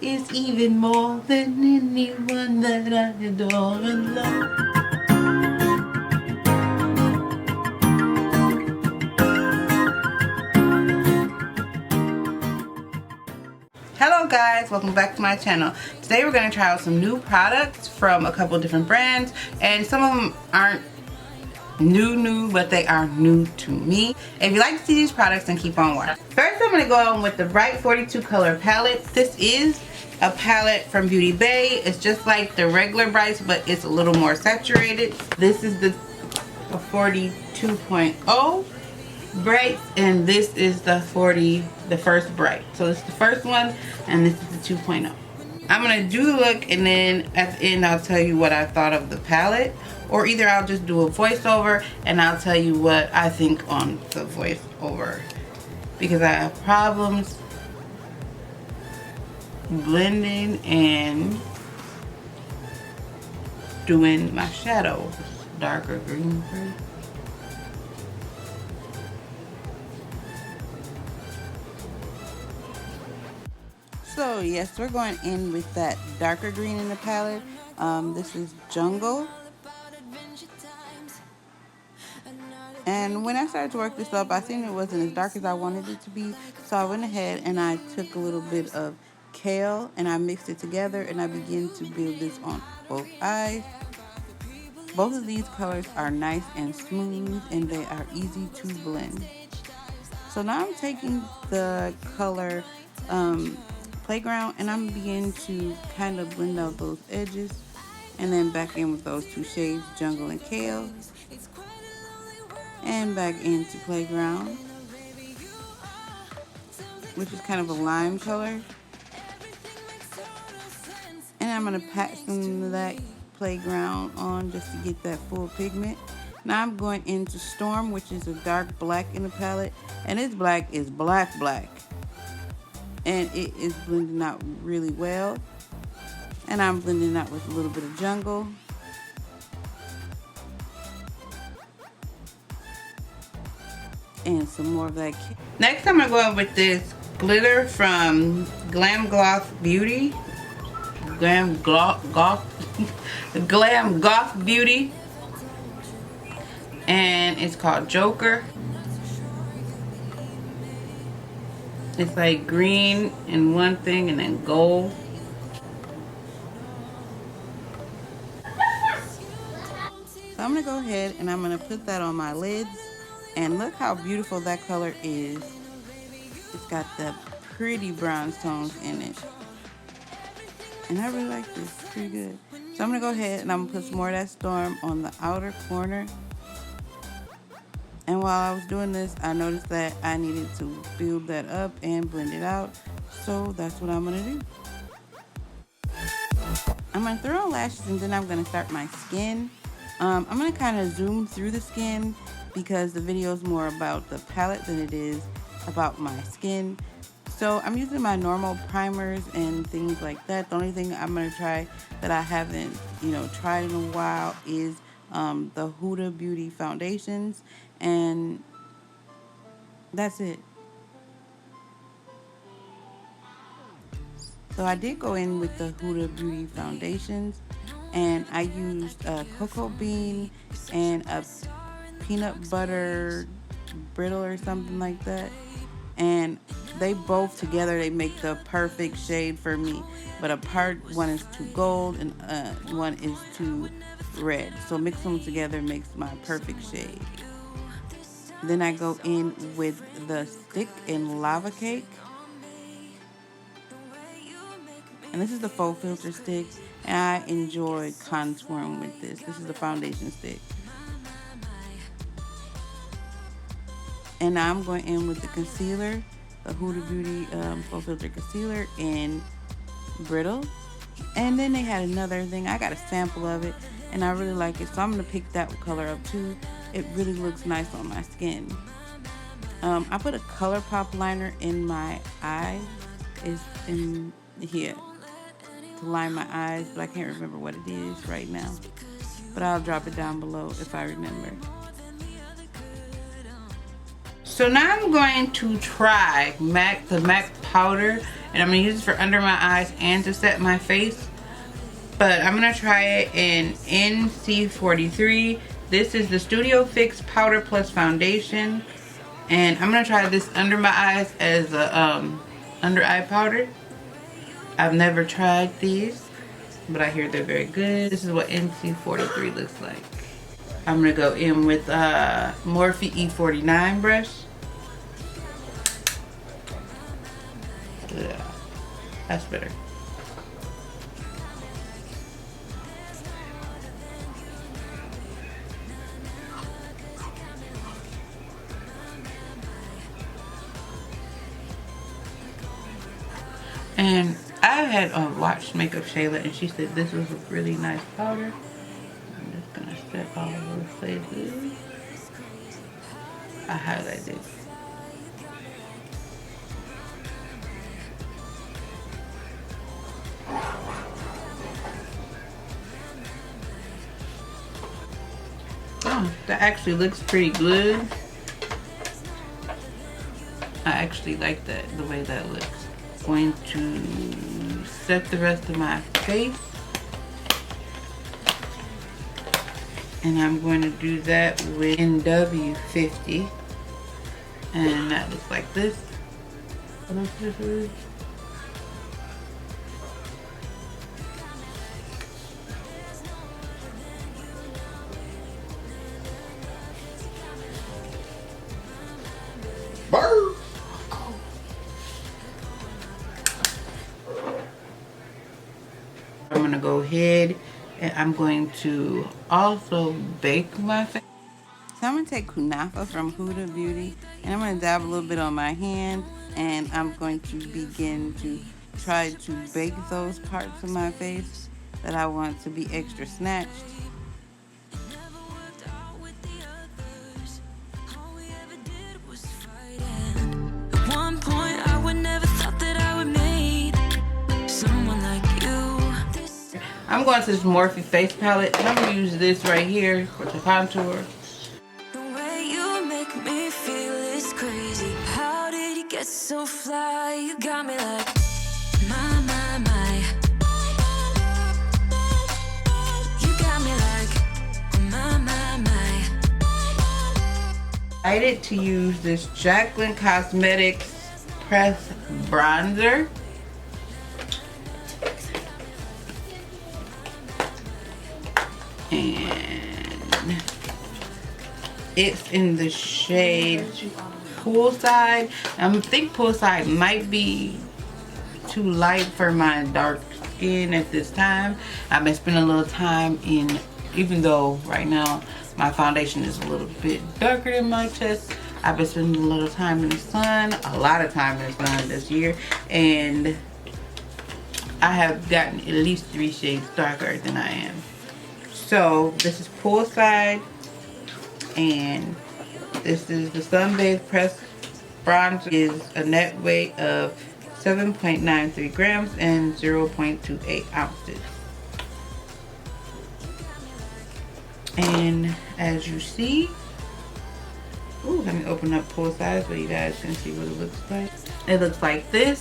is even more than anyone that I adore and love. Hello guys, welcome back to my channel. Today we're going to try out some new products from a couple different brands, and some of them aren't new, but they are new to me. If you like to see these products, then keep on watching. First, I'm going to go on with the Bright 42 color palette. This is a palette from Beauty Bay. It's just like the regular Brights, but it's a little more saturated. This is the 42.0 Brights, and this is the first Bright. So this is the first one, and this is the 2.0. I'm going to do the look, and then at the end I'll tell you what I thought of the palette. Or either I'll just do a voiceover and I'll tell you what I think on the voiceover. Because I have problems blending and doing my shadows. Darker green first. So yes, we're going in with that darker green in the palette. This is Jungle. And when I started to work this up, I seen it wasn't as dark as I wanted it to be. So I went ahead and I took a little bit of kale and I mixed it together and I began to build this on both eyes. Both of these colors are nice and smooth and they are easy to blend. So now I'm taking the color Playground and I'm beginning to kind of blend out those edges and then back in with those two shades, Jungle and Kale. And back into Playground, which is kind of a lime color. And I'm going to pat some of that Playground on just to get that full pigment. Now I'm going into Storm, which is a dark black in the palette. And this black is black. And it is blending out really well. And I'm blending out with a little bit of Jungle. And some more of that. Next, I'm gonna go in with this glitter from Beauty. Glam Goth Beauty. And it's called Joker. It's like green in one thing and then gold. So I'm gonna go ahead and I'm gonna put that on my lids. And look how beautiful that color is. It's got the pretty bronze tones in it. And I really like this. It's pretty good. So I'm going to go ahead and I'm going to put some more of that Storm on the outer corner. And while I was doing this, I noticed that I needed to build that up and blend it out. So that's what I'm going to do. I'm going to throw on lashes and then I'm going to start my skin. I'm going to kind of zoom through the skin, because the video is more about the palette than it is about my skin. So I'm using my normal primers and things like that. The only thing I'm going to try that I haven't, tried in a while is the Huda Beauty foundations. And that's it. So I did go in with the Huda Beauty foundations. And I used a cocoa bean and a peanut butter brittle or something like that, and they both together they make the perfect shade for me. But one is too gold and one is too red, so mix them together makes my perfect shade. Then I go in with the stick in Lava Cake, and this is the faux filter stick, and I enjoy contouring with this. This is the foundation stick. And now I'm going in with the concealer, the Huda Beauty Faux Filter Concealer in Brittle. And then they had another thing. I got a sample of it, and I really like it. So I'm going to pick that color up too. It really looks nice on my skin. I put a ColourPop liner in my eye. It's in here to line my eyes, but I can't remember what it is right now. But I'll drop it down below if I remember. So now I'm going to try the MAC powder, and I'm going to use it for under my eyes and to set my face. But I'm going to try it in NC43. This is the Studio Fix Powder Plus Foundation. And I'm going to try this under my eyes as a under eye powder. I've never tried these, but I hear they're very good. This is what NC43 looks like. I'm going to go in with Morphe E49 brush. Yeah, that's better. And I had watched Makeup Shayla, and she said this was a really nice powder. I'm just gonna set all of those places. I highlight this. Oh, that actually looks pretty good. I actually like that, the way that looks. Going to set the rest of my face, and I'm going to do that with NW50, and that looks like this. I'm gonna go ahead and I'm going to also bake my face. So I'm gonna take Kunafa from Huda Beauty, and I'm gonna dab a little bit on my hand, and I'm going to begin to try to bake those parts of my face that I want to be extra snatched. At one point I would never thought that I would meet someone like you. I'm going to this Morphe face palette, and I'm going to use this right here for the contour. The way you make me feel is crazy. How did you get so fly? You got me like, my, my, my. You got me like, my, my, my. I decided to use this Jaclyn Cosmetics Press Bronzer. And it's in the shade Poolside. I think Poolside might be too light for my dark skin at this time. I've been spending a little time in, even though right now my foundation is a little bit darker than my chest, I've been spending a little time in the sun, a lot of time in the sun this year, and I have gotten at least 3 shades darker than I am. So this is Poolside, and this is the Sunbathe Press Bronzer. Is a net weight of 7.93 grams and 0.28 ounces. And as you see, ooh, let me open up Poolside so you guys can see what it looks like. It looks like this.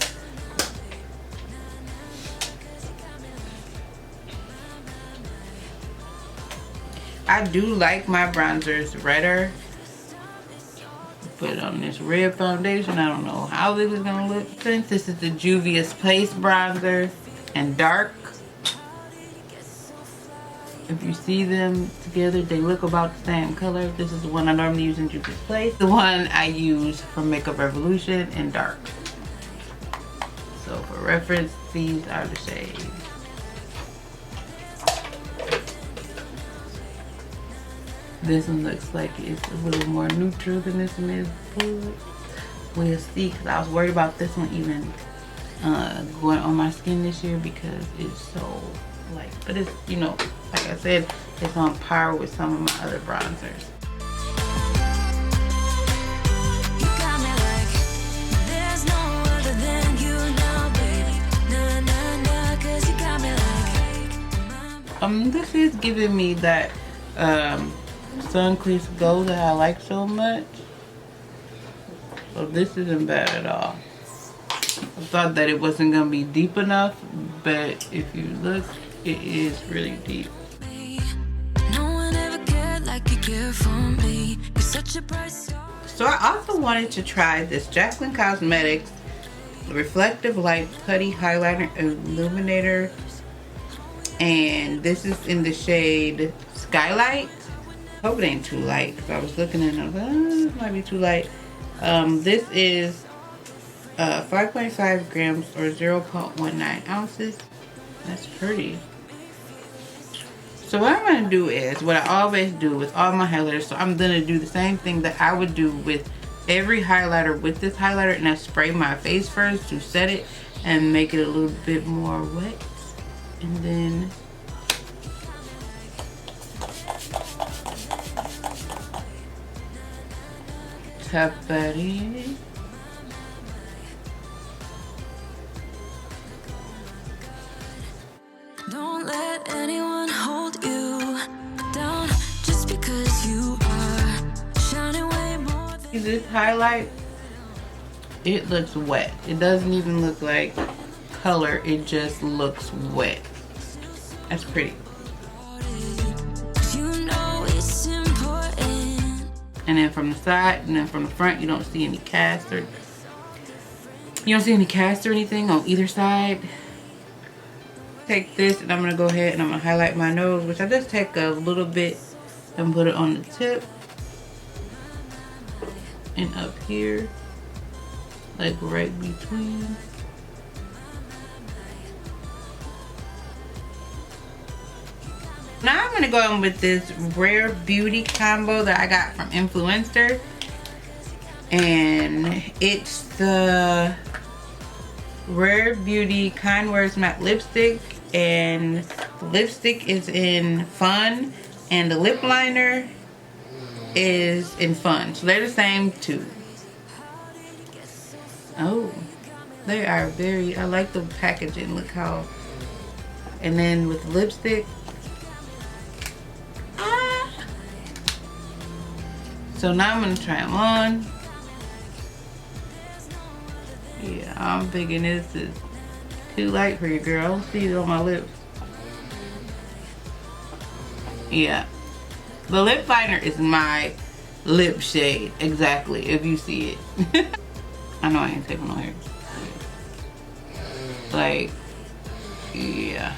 I do like my bronzers redder. Put it on this red foundation. I don't know how this is gonna look. Since this is the Juvia's Place bronzer and dark, if you see them together, they look about the same color. This is the one I normally use in Juvia's Place. The one I use from Makeup Revolution in dark. So for reference, these are the shades. This one looks like it's a little more neutral than this one is. We'll see, because I was worried about this one even going on my skin this year because it's so light. But it's, you know, like I said, it's on par with some of my other bronzers. This is giving me that Sun Crease Glow that I like so much. So this isn't bad at all. I thought that it wasn't gonna be deep enough, but if you look, it is really deep. So I also wanted to try this Jaclyn Cosmetics Reflective Light Putty Highlighter Illuminator, and this is in the shade Skylight. Hope it ain't too light, because I was looking at it and I was like, this might be too light. This is 5.5 grams or 0.19 ounces. That's pretty. So what I'm going to do is what I always do with all my highlighters. So I'm going to do the same thing that I would do with every highlighter with this highlighter, and I spray my face first to set it and make it a little bit more wet, and then tap that in. Don't let anyone hold you down just because you are shining way more than This highlight, it looks wet. It doesn't even look like color, it just looks wet. That's pretty. you know it's important. And then from the side and then from the front, you don't see any cast or anything on either side. Take this and I'm gonna go ahead and I'm gonna highlight my nose, which I just take a little bit and put it on the tip and up here, like right between. Now I'm gonna go in with this Rare Beauty combo that I got from Influencer, and it's the Rare Beauty Kind Words Matte Lipstick, and the lipstick is in Fun and the lip liner is in Fun, so they're the same two. Oh, they are very, I like the packaging. Look how, and then with the lipstick, so now I'm gonna try them on. Yeah, I'm thinking this is too light for you, girl. I don't see it on my lips. Yeah, the lip liner is my lip shade exactly, if you see it. I know I ain't taking no hair. Like, yeah.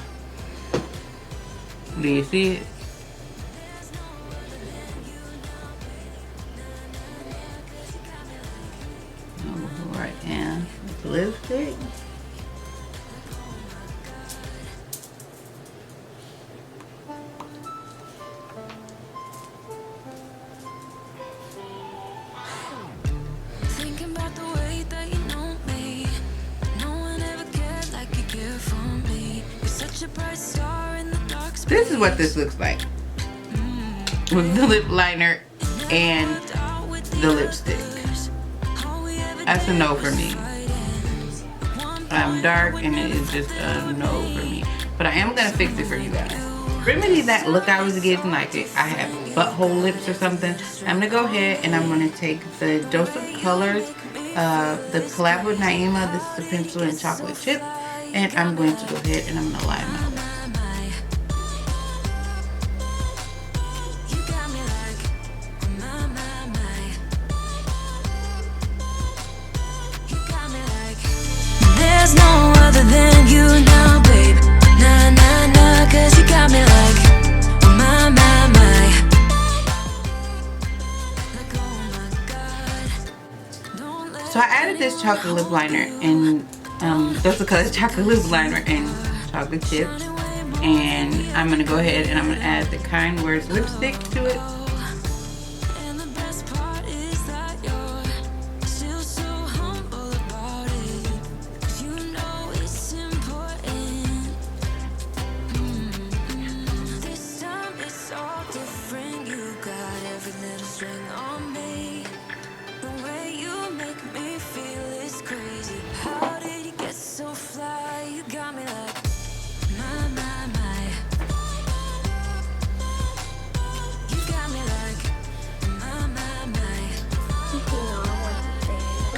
Do you see it? Right, and lipstick. Thinking about the way that you know me. No one ever cared like you care for me. You're such a bright star in the dark space. This is what this looks like with the lip liner and the lipstick. That's a no for me. I'm dark and it is just a no for me. But I am gonna fix it for you guys. Remedy that look I was getting, like I have butthole lips or something. I'm gonna go ahead and I'm gonna take the Dose of Colors, the collab with Naima. This is the pencil and chocolate chip, and I'm going to go ahead and I'm gonna line my lips. There's no other than you now, babe. Nah, nah, nah, 'cause you got me like, my, my, my. Like, oh my God. Don't let So I added this chocolate lip liner and Dose of Colors chocolate lip liner and chocolate chip, and I'm gonna go ahead and I'm gonna add the Kind Words lipstick to it. And the best part is that you're still so humble about it. 'Cause you know it's important. This time it's all different. You got every little string on me. The way you make me feel is crazy. How did you get so fly? You got me like, my, my, my. You got me like, my, my, my.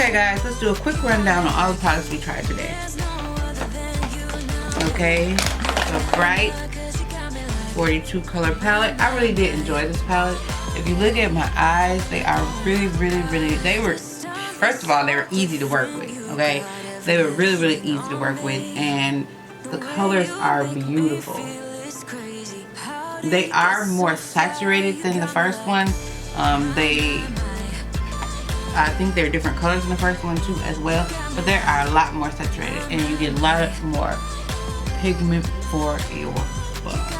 Okay guys, let's do a quick rundown on all the products we tried today. Okay, the Bright 42 color palette. I really did enjoy this palette. If you look at my eyes, they are really, they were, first of all, they were easy to work with, okay? They were really easy to work with, and the colors are beautiful. They are more saturated than the first one. I think they're different colors in the first one too as well, but they are a lot more saturated and you get a lot more pigment for your buck.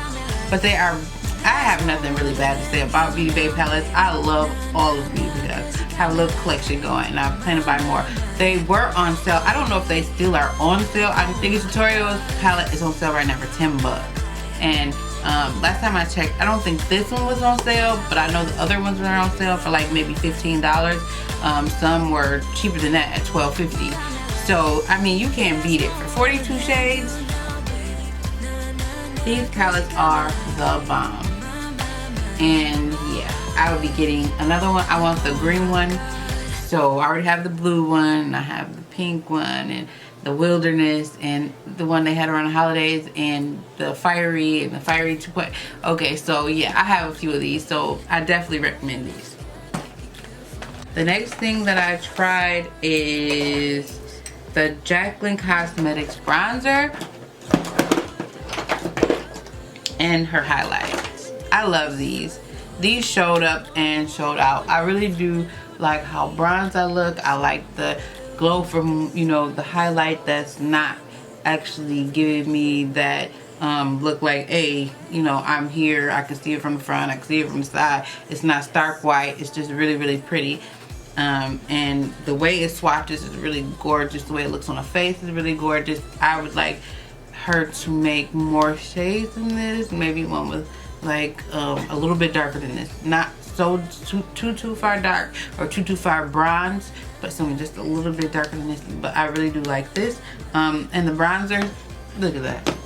But they are, I have nothing really bad to say about Beauty Bay palettes. I love all of Beauty Bay palettes. I have a little collection going and I plan to buy more. They were on sale. I don't know if they still are on sale. I think Tutorials palette is on sale right now for 10 bucks. And last time I checked, I don't think this one was on sale, but I know the other ones were on sale for like maybe $15. Some were cheaper than that at $12.50. So, I mean, you can't beat it. For 42 shades, these palettes are the bomb. And yeah, I will be getting another one. I want the green one. So I already have the blue one, I have the pink one, and the Wilderness, and the one they had around the holidays, and the Fiery, and the Fiery 2. Okay, so yeah, I have a few of these, so I definitely recommend these. The next thing that I tried is the Jaclyn Cosmetics bronzer and her highlights. I love these. These showed up and showed out. I really do like how bronze I look. I like the glow from, you know, the highlight that's not actually giving me that look like, hey, you know, I'm here. I can see it from the front. I can see it from the side. It's not stark white. It's just really pretty. And the way it swatches is really gorgeous. The way it looks on the face is really gorgeous. I would like her to make more shades than this. Maybe one with like a little bit darker than this. Not so too far dark or too far bronze, but something just a little bit darker than this. But I really do like this. And the bronzer, look at that.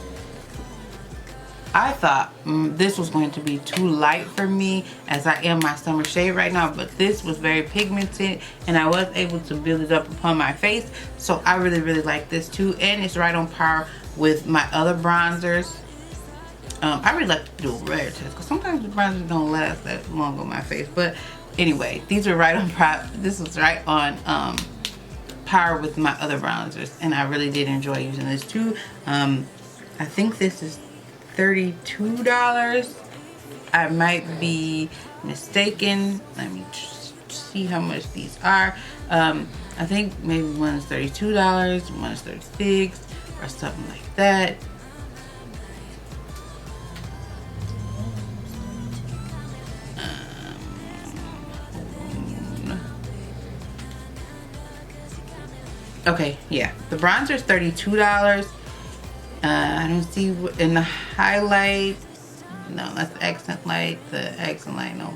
I thought this was going to be too light for me as I am my summer shade right now, but this was very pigmented and I was able to build it up upon my face. So I really like this too, and it's right on par with my other bronzers. I really like to do a rare test because sometimes the bronzers don't last that long on my face. But anyway, these are right on par. This was right on par with my other bronzers, and I really did enjoy using this too. I think this is $32. I might be mistaken. Let me see how much these are. I think maybe one is $32, one is $36, or something like that. Okay, yeah, the bronzer is $32. I don't see in the highlight. No, that's the accent light. The accent light, no.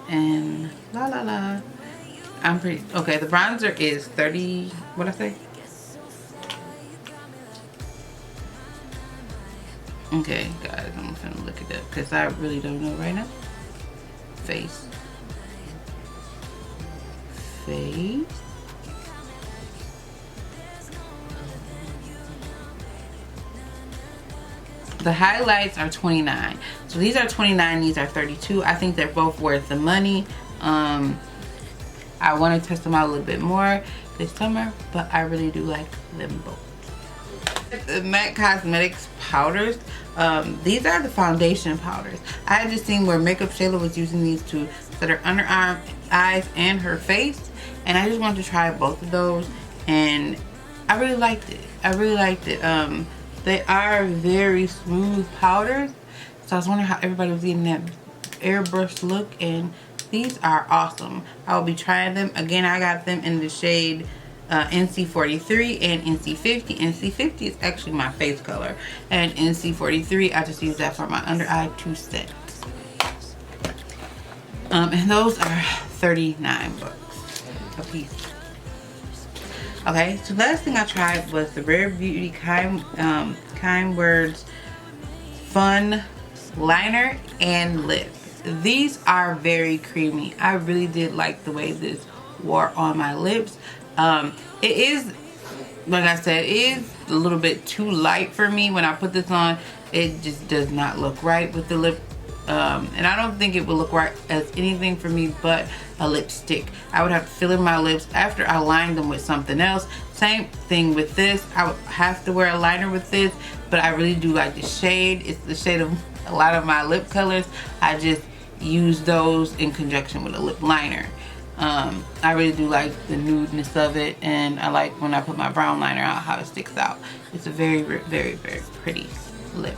And I'm pretty okay. The bronzer is 30. What I say? Okay, guys, I'm gonna look it up because I really don't know right now. Face. The highlights are $29. So these are $29, these are $32. I think they're both worth the money. I want to test them out a little bit more this summer, but I really do like them both. The MAC Cosmetics powders. These are the foundation powders. I had just seen where Makeup Shayla was using these to set her underarm, eyes, and her face. And I just wanted to try both of those. And I really liked it. They are very smooth powders, so I was wondering how everybody was getting that airbrush look, and these are awesome. I will be trying them. Again, I got them in the shade NC43 and NC50. NC50 is actually my face color, and NC43, I just use that for my under eye to set. And those are 39 bucks a piece. Okay, so the last thing I tried was the Rare Beauty Kind Words Fun Liner and Lip. These are very creamy. I really did like the way this wore on my lips. It is, like I said, it is a little bit too light for me. When I put this on, it just does not look right with the lip. And I don't think it would look right as anything for me but a lipstick. I would have to fill in my lips after I line them with something else. Same thing with this. I would have to wear a liner with this, but I really do like the shade. It's the shade of a lot of my lip colors. I just use those in conjunction with a lip liner. I really do like the nudeness of it, and I like when I put my brown liner out how it sticks out. It's a very, very, very pretty lip.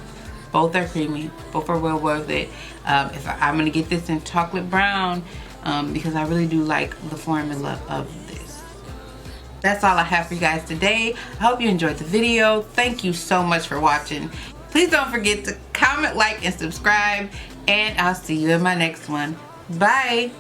Both are creamy. Both are well worth it. I'm gonna get this in chocolate brown because I really do like the formula of this. That's all I have for you guys today. I hope you enjoyed the video. Thank you so much for watching. Please don't forget to comment, like, and subscribe. And I'll see you in my next one. Bye.